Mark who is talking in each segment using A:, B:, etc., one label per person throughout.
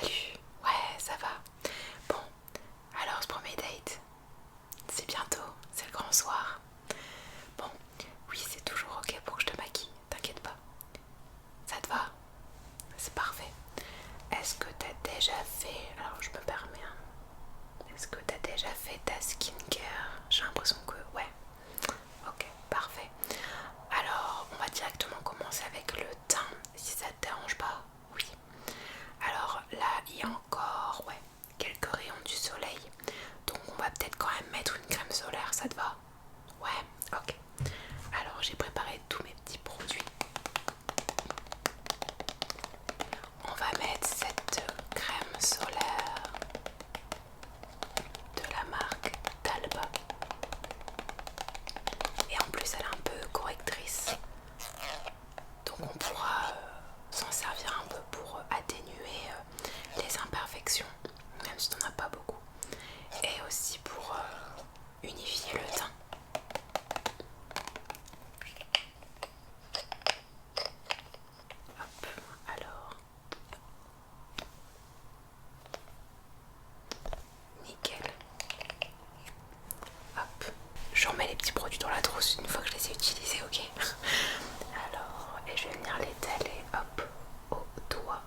A: Salut, ouais, ça va. Bon, alors ce premier date, c'est bientôt, c'est le grand soir. Bon, oui, c'est toujours ok pour que je te maquille, t'inquiète pas. Ça te va? C'est parfait. Est-ce que t'as déjà fait, alors je me permets, est-ce que t'as déjà fait ta skincare? J'ai l'impression que ouais. Ok, parfait. Alors, on va directement commencer avec le teint, si ça te dérange pas. Oui. Alors là, il y a encore quelques rayons du soleil. Donc on va peut-être quand même mettre une crème solaire, ça te va? Ouais, ok. Alors j'ai préparé tous mes petits produits. On va mettre cette crème solaire de la marque Talbot. Et en plus elle est un peu correctrice. Donc on pourra s'en servir un peu pour atténuer les imperfections, même si t'en as pas beaucoup. Et aussi pour unifier le teint. Hop, alors. Nickel. Hop. Je remets les petits produits dans la trousse une fois que je les ai utilisés, ok? Alors, et je vais venir l'étaler, hop, au doigt.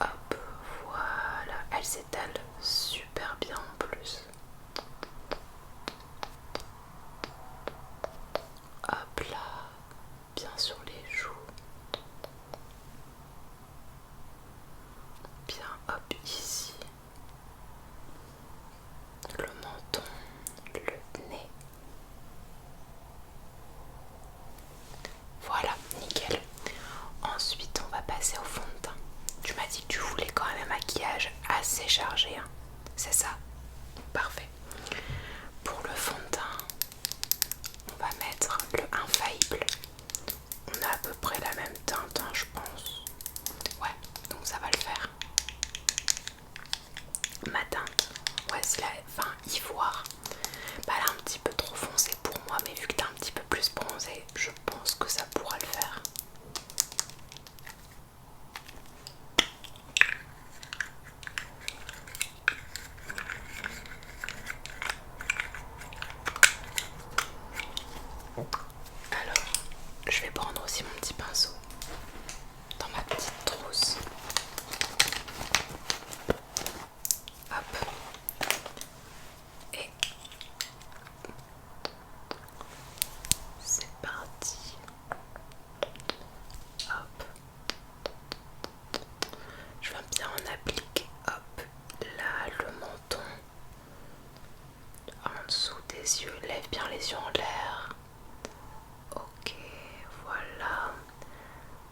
A: Hop, voilà. Elle s'étale super bien en plus. Hop là, bien sur les joues. Bien hop ici. Le menton, le nez. Voilà, nickel. Ensuite, on va passer au fond de teint. Tu m'as dit que tu voulais quand même un maquillage assez chargé, hein. C'est ça? Parfait. Pour le fond de teint, on va mettre le Infaillible. On a à peu près la même teinte, hein, je pense. Ouais, donc ça va le faire. Ma teinte, ouais, c'est la ivoire. Bah, elle est un petit peu trop foncée pour moi, mais vu que t'es un petit peu plus bronzée, je pense que ça pourra le faire. Alors, je vais prendre aussi mon petit pinceau dans ma petite trousse. Hop. Et c'est parti. Hop. Je vais bien en appliquer. Hop. Là, le menton. En dessous des yeux. Lève bien les yeux en l'air. Ok, voilà.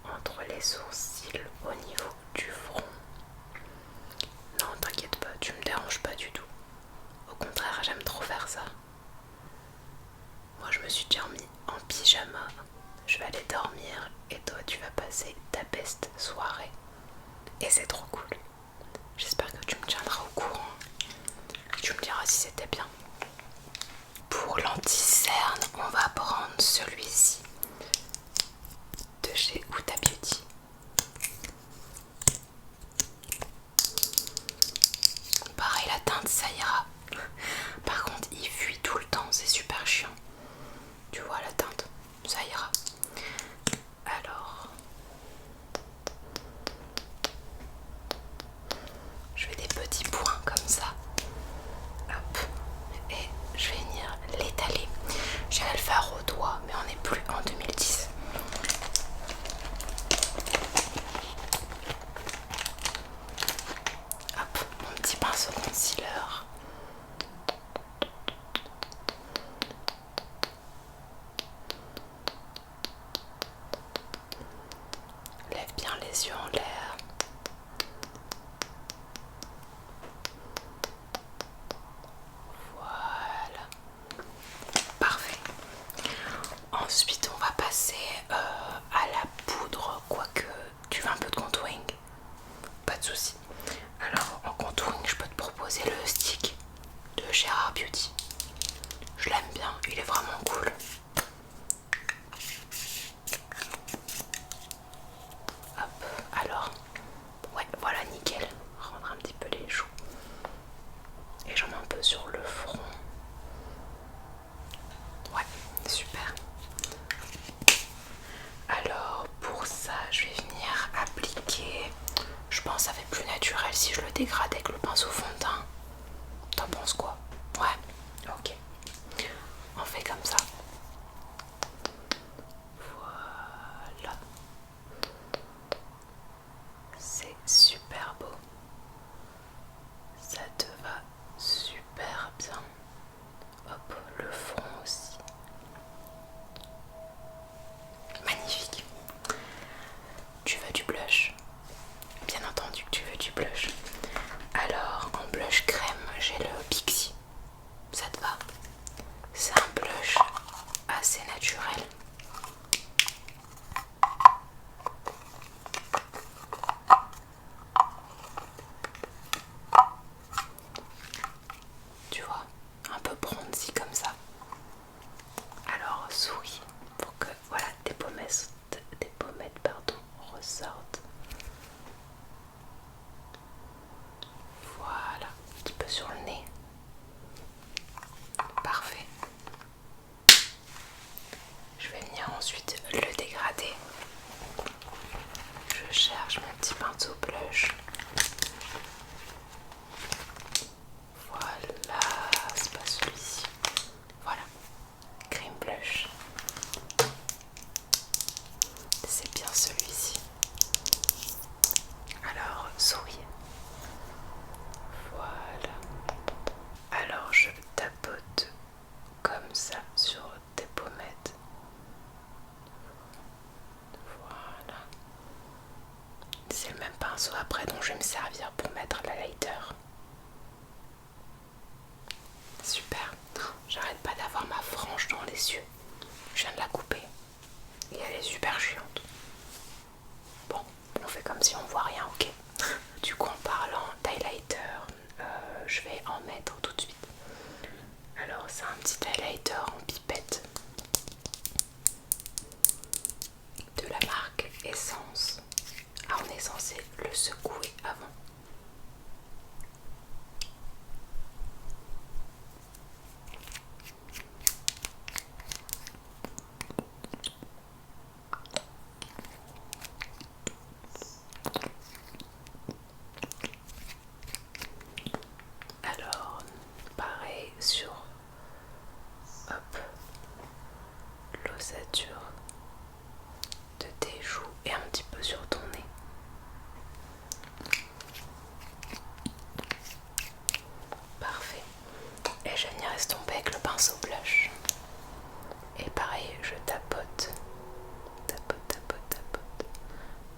A: Entre les sourcils, au niveau du front. Non, t'inquiète pas, tu me déranges pas du tout. Au contraire, j'aime trop faire ça. Moi, je me suis déjà mis en pyjama. Je vais aller dormir et toi, tu vas passer ta best soirée. Et c'est trop cool. J'espère que tu me tiendras au courant. Tu me diras si c'était bien. Pour l'anti-cerne, on va prendre celui-ci de chez Huda Beauty. Pareil, la teinte ça ira. Par contre, il fuit tout le temps, c'est super chiant. Tu vois la teinte, ça ira. Alors, je fais des petits points comme ça. Hop. Et je vais venir l'étaler. J'allais le faire au doigt, mais on n'est plus en 2010. Hop, mon petit pinceau concealer. Lève bien les yeux en l'air. Voilà. Parfait. Ensuite, on va passer à la poudre, quoique tu veux un peu de contouring. Pas de souci. Alors, en contouring, je peux te proposer le stick de chez Rare Beauty. Je l'aime bien, il est vraiment cool. Hop. mal si je le dégrade avec le pinceau fond de teint? T'en penses quoi? Ouais, ok. On fait comme ça. Voilà. C'est super beau. Ça te va super bien. Hop, le fond aussi. Magnifique. Tu veux du blush? Bien entendu que tu veux du blush. Alors, en blush crème, j'ai le Pixi. Ça te va? C'est un blush assez naturel. Tu vois, un peu bronzy comme ça. Alors, souris pour que voilà, tes pommettes ressortent. Voilà, un petit peu sur le nez. Parfait. Je vais venir ensuite le dégrader. Je cherche mon petit pinceau blush. Voilà, c'est pas celui-ci. Voilà, cream blush. C'est bien celui-ci. Alors, souris. Voilà. Alors, je tapote comme ça sur tes pommettes. Voilà. C'est le même pinceau après dont je vais me servir pour mettre l'highlighter. Super. J'arrête pas d'avoir ma frange dans les yeux. Je viens de la couper. Et elle est super chiante. Bon, on fait comme si on voit rien, ok? Du coup, en parlant d'highlighter, je vais en mettre tout de suite. Alors, c'est un petit highlighter en pipette de la marque Essence. Ah, on est censé le secouer avant. Alors, pareil sur l'ossature de tes joues et un petit peu sur ton nez. Parfait. Et je vais venir estomper avec le pinceau blush. Et pareil, je tapote. Tapote, tapote, tapote.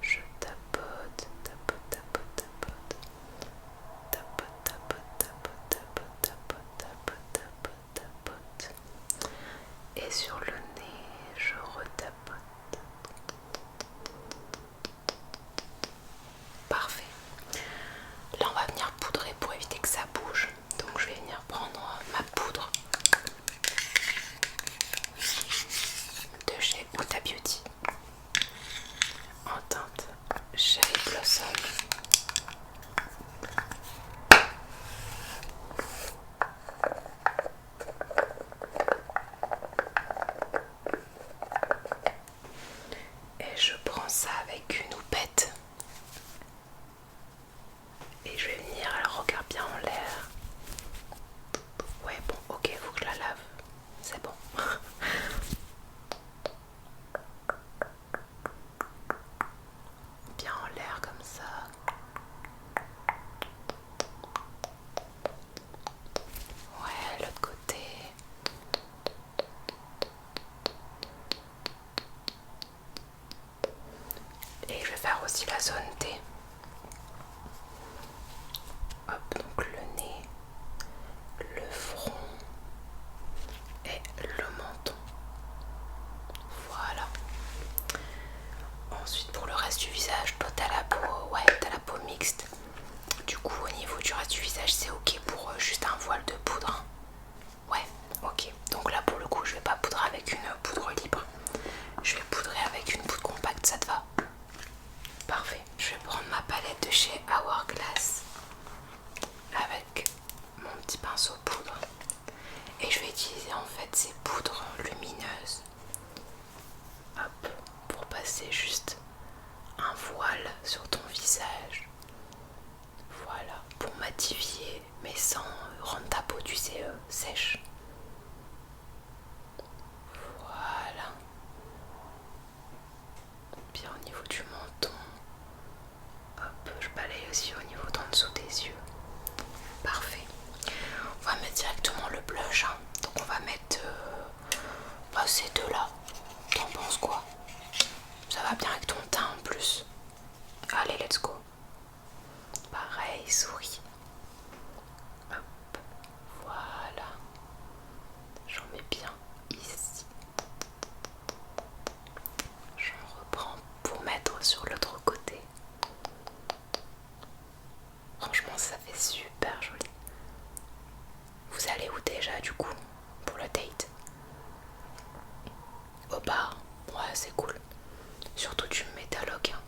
A: Je tapote, tapote, tapote, tapote. Tapote, tapote, tapote, tapote, tapote, tapote, tapote, tapote. Et sur le nez, je retapote. Parfait. Là, on va venir poudrer pour éviter que ça bouge. Donc, je vais venir prendre ma poudre de chez Huda Beauty en teinte Cherry Blossom. Et je prends ça avec une houppette. Et je vais venir, alors regarde bien en l'air. Ouais, bon, ok, faut que je la lave. C'est bon. Bien en l'air comme ça. Ouais, l'autre côté. Et je vais faire aussi la zone T. Hop, donc le nez, le front et le menton. Voilà. Ensuite, pour le reste du visage, toi t'as la peau, ouais, t'as la peau mixte. Du coup, au niveau du reste du visage, c'est ok pour juste un voile de poudre. Hein. Ouais, ok. Donc là, pour le coup, je vais pas poudrer avec une poudre libre. Je vais poudrer avec une poudre compacte, ça te va? Parfait. Je vais prendre ma palette de chez Hourglass avec mon petit pinceau poudre. Et je vais utiliser en fait ces poudres lumineuses. Hop, pour passer juste un voile sur ton visage. aussi au niveau d'en dessous des yeux. Parfait. On va mettre directement le blush, hein. Donc on va mettre ces deux là. T'en penses quoi? Ça va bien avec ton teint en plus. Allez, let's go. Pareil, souris. Hop, voilà. J'en mets bien ici. J'en reprends pour mettre sur l'autre côté. Franchement, ça fait super joli. Vous allez où déjà du coup pour le date? Au bar? Ouais, c'est cool. Surtout tu me mets ta loc, hein.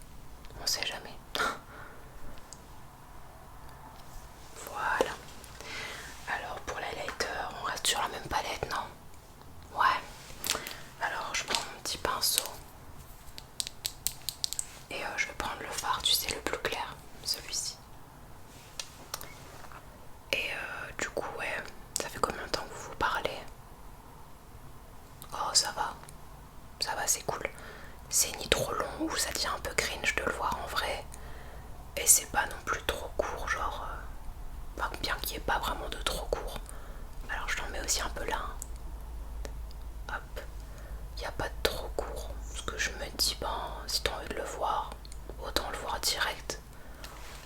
A: On sait jamais. Voilà. Alors pour l'highlighter, on reste sur la même palette, non? Ouais. Alors je prends mon petit pinceau. Et je vais prendre le fard, tu sais, le plus clair, celui-ci. Et du coup, ouais, ça fait combien de temps que vous vous parlez? Oh, ça va, c'est cool. C'est ni trop long ou ça devient un peu cringe de le voir en vrai. Et c'est pas non plus trop court, genre, bien qu'il n'y ait pas vraiment de trop court. Alors je t'en mets aussi un peu là. Hop, il n'y a pas de trop court. Parce que je me dis, ben, si t'as envie de le voir, autant le voir direct.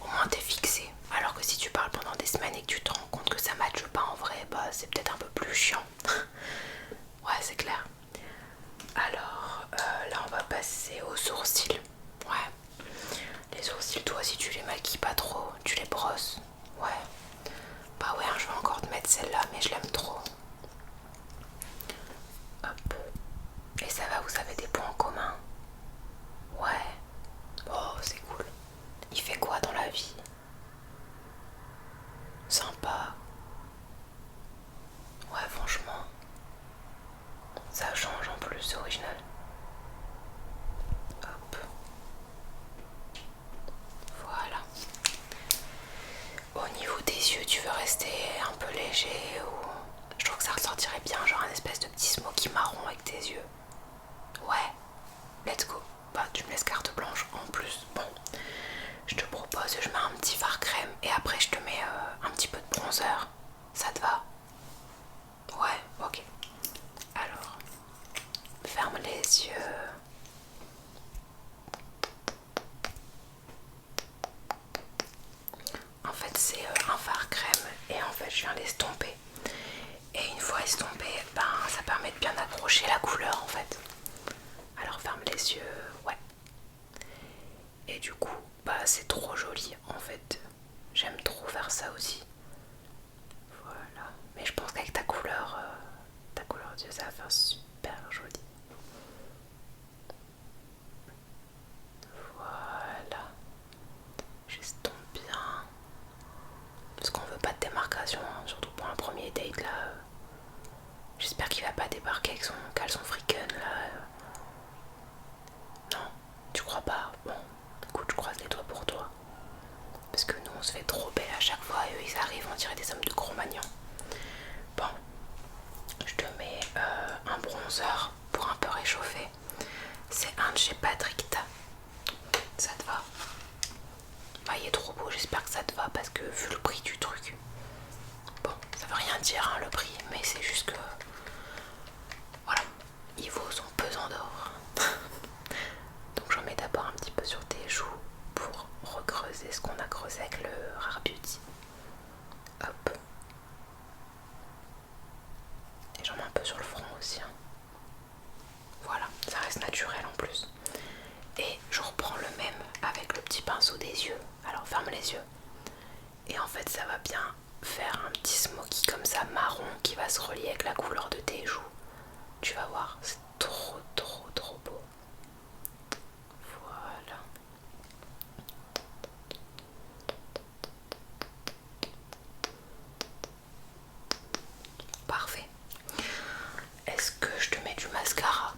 A: Au moins t'es fixé. Alors que si tu parles pendant des semaines et que tu te rends compte que ça matche pas en vrai, bah c'est peut-être un peu plus chiant. Ouais, c'est clair. Alors là on va passer aux sourcils. Ouais. Les sourcils, toi si tu les maquilles pas trop, tu les brosses. Ouais. Bah ouais, hein, je vais encore te mettre celle-là, mais je l'aime trop. Hop. Et ça va, vous avez des points en commun? Ouais. Oh, c'est cool. Il fait quoi dans la vie? Sympa. Ouais, franchement. Ça change en plus, c'est original. Hop. Voilà. Au niveau des yeux, tu veux rester un peu léger ou... Je trouve que ça ressortirait bien, genre un espèce de petit smoky marron avec tes yeux. Ouais, let's go. Bah tu me laisses carte blanche en plus. Bon, je te propose, je mets un petit fard crème et après je te mets un petit peu de bronzer. Ça te va? Ouais, ok. Alors, ferme les yeux. En fait c'est un fard crème et en fait je viens l'estomper. Et une fois estompé, ben ça permet de bien accrocher la couleur en fait. Alors ferme les yeux, ouais. Et du coup, bah c'est trop joli en fait. J'aime trop faire ça aussi. Voilà. Mais je pense qu'avec ta couleur d'yeux, ça va faire super joli. Voilà. J'estompe bien. Parce qu'on veut pas de démarcation, hein, surtout pour un premier date là. J'espère qu'il va pas débarquer avec son caleçon friken là. Non, tu crois pas? Bon, écoute, je croise les doigts pour toi. Parce que nous on se fait trop belle à chaque fois et eux ils arrivent, on dirait des hommes de Cro-Magnon. Bon, je te mets un bronzer pour un peu réchauffer. C'est un de chez Patrick Ta. Ça te va? Bah il est trop beau, j'espère que ça te va parce que vu le prix du truc. Bon, ça veut rien dire hein, le prix, mais c'est juste que... Voilà, il vaut son pesant d'or. Donc j'en mets d'abord un petit peu sur tes joues pour recreuser ce qu'on a creusé avec le Rare Beauty. Hop. Et j'en mets un peu sur le front aussi. Hein. Voilà, ça reste naturel en plus. Et je reprends le même avec le petit pinceau des yeux. Alors ferme les yeux. Et en fait ça va bien faire un petit smoky comme ça marron qui va se relier avec la couleur de tes joues. Tu vas voir, c'est trop trop trop beau. Voilà. Parfait. Est-ce que je te mets du mascara?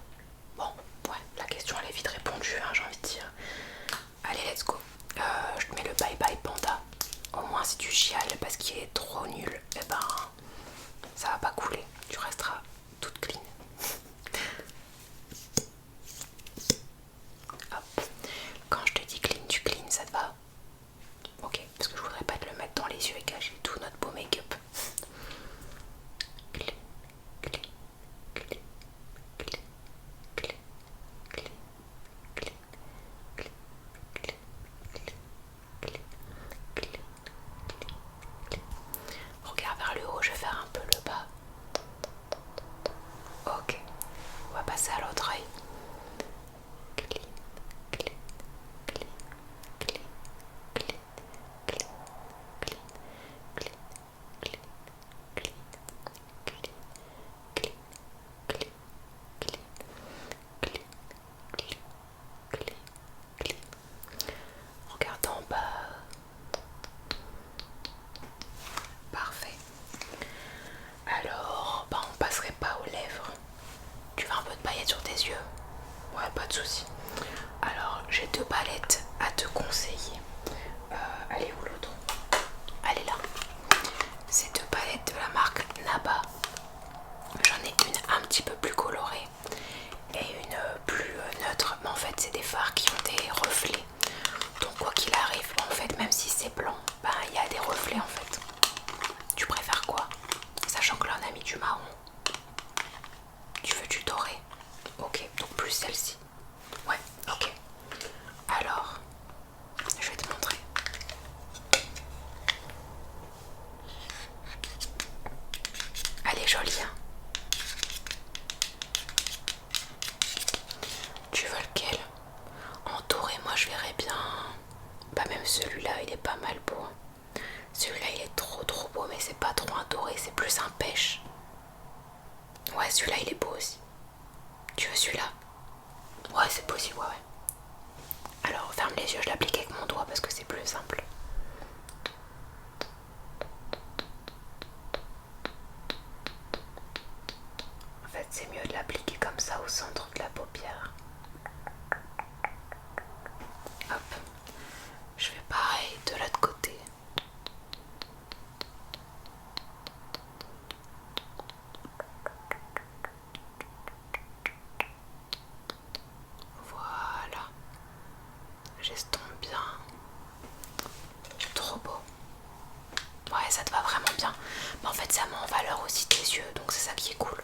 A: Bon, ouais, la question elle est vite répondue, hein, j'ai envie de dire. Allez, let's go. Je te mets le Bye Bye Panda. Au moins si tu chiales parce qu'il est trop nul, eh ben ça va pas couler. Tu resteras toute clean. Hop. Quand je te dis clean, tu clean, ça te va? Ok. je verrai bien. Bah même celui-là il est pas mal beau. Celui-là il est trop beau, mais c'est pas trop un doré, c'est plus un pêche. Ouais, celui-là il est beau aussi. Tu veux celui-là? Ouais, c'est possible, ouais. Alors ferme les yeux, je l'applique avec mon doigt parce que c'est plus simple. En fait, c'est mieux de l'appliquer comme ça au centre de la paupière. Hop. Je fais pareil de l'autre côté. Voilà. J'estompe bien. Trop beau. Ouais, ça te va vraiment bien. Mais en fait, ça met en valeur aussi tes yeux, donc c'est ça qui est cool.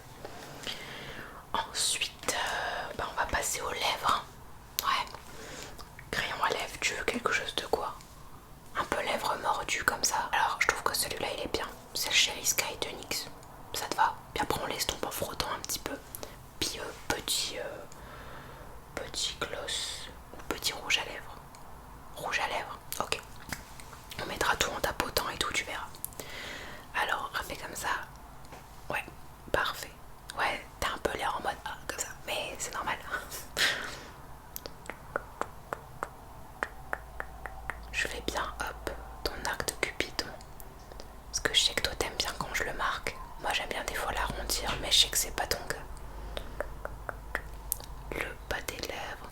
A: Ensuite, on va passer aux lèvres. Ouais. Crayon à lèvres, tu veux quelque chose de quoi? Un peu lèvres mordues comme ça. Alors, je trouve que celui-là, il est bien. C'est le Cherry Sky de NYX. Ça te va? Puis après, on l'estompe en frottant un petit peu. Puis petit gloss ou petit rouge à lèvres. Rouge à lèvres, ok. On mettra tout en tapotant et tout, tu verras. Alors, refais comme ça. Ouais, parfait. Ouais, t'as un peu l'air en mode ah, comme ça, mais c'est normal. Je fais bien, hop, ton arc de Cupidon. Parce que je sais que toi t'aimes bien quand je le marque. Moi j'aime bien des fois l'arrondir, mais je sais que c'est pas ton cas. Le bas des lèvres.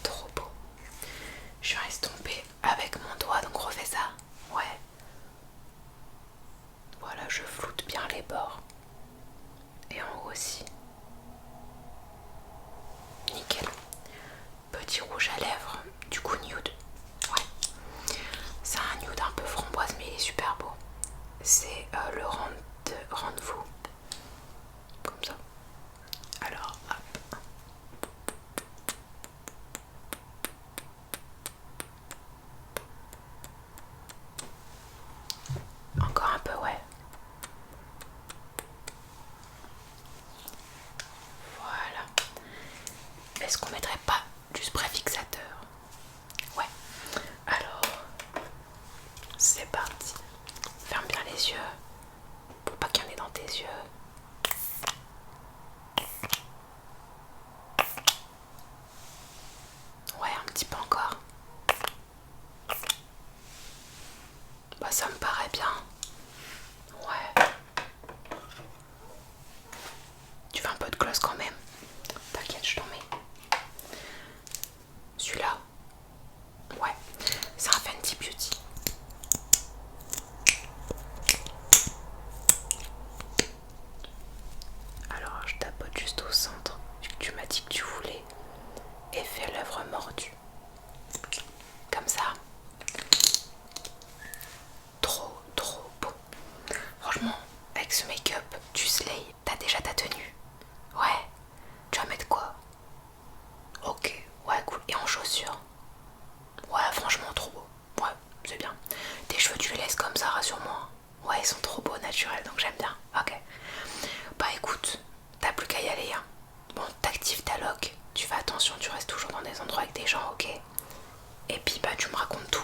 A: Trop beau. Je vais estomper avec mon doigt, donc refais ça. Ouais. Voilà, je floute bien les bords. Et en haut aussi. Nickel. Petit rouge à lèvres, du coup nude. Ouais. C'est un nude un peu framboise, mais il est super beau. C'est le Rendez-vous. Comme ça. Alors, hop. Encore un peu, ouais. Voilà. Est-ce qu'on mettrait pas du spray fixateur? Ouais. Alors, c'est parti. Ferme bien les yeux pour pas qu'il y en ait dans tes yeux. Ouais, un petit peu encore. Bah ça me paraît bien. Ouais. Tu veux un peu de gloss quand même? T'inquiète, je t'en mets. Celui-là. Ouais. C'est un Fenty Beauty. Alors je tapote juste au centre, vu que tu m'as dit que tu voulais. Effet lèvres mordues. Comme ça. Trop beau. Franchement, avec ce make-up, tu slay. T'as déjà ta tenue? Ouais. Tu vas mettre quoi? Ok, ouais, cool. Et en chaussures? Ouais, franchement, trop beau. Ouais, c'est bien. Tes cheveux, tu les laisses comme ça, rassure-moi. Ouais, ils sont trop beaux, naturels, donc j'aime bien. Ok. Bah écoute, t'as plus qu'à y aller, hein. Bon, t'actives ta lock. Tu fais attention, tu restes toujours dans des endroits avec des gens, ok? Et puis, bah, tu me racontes tout.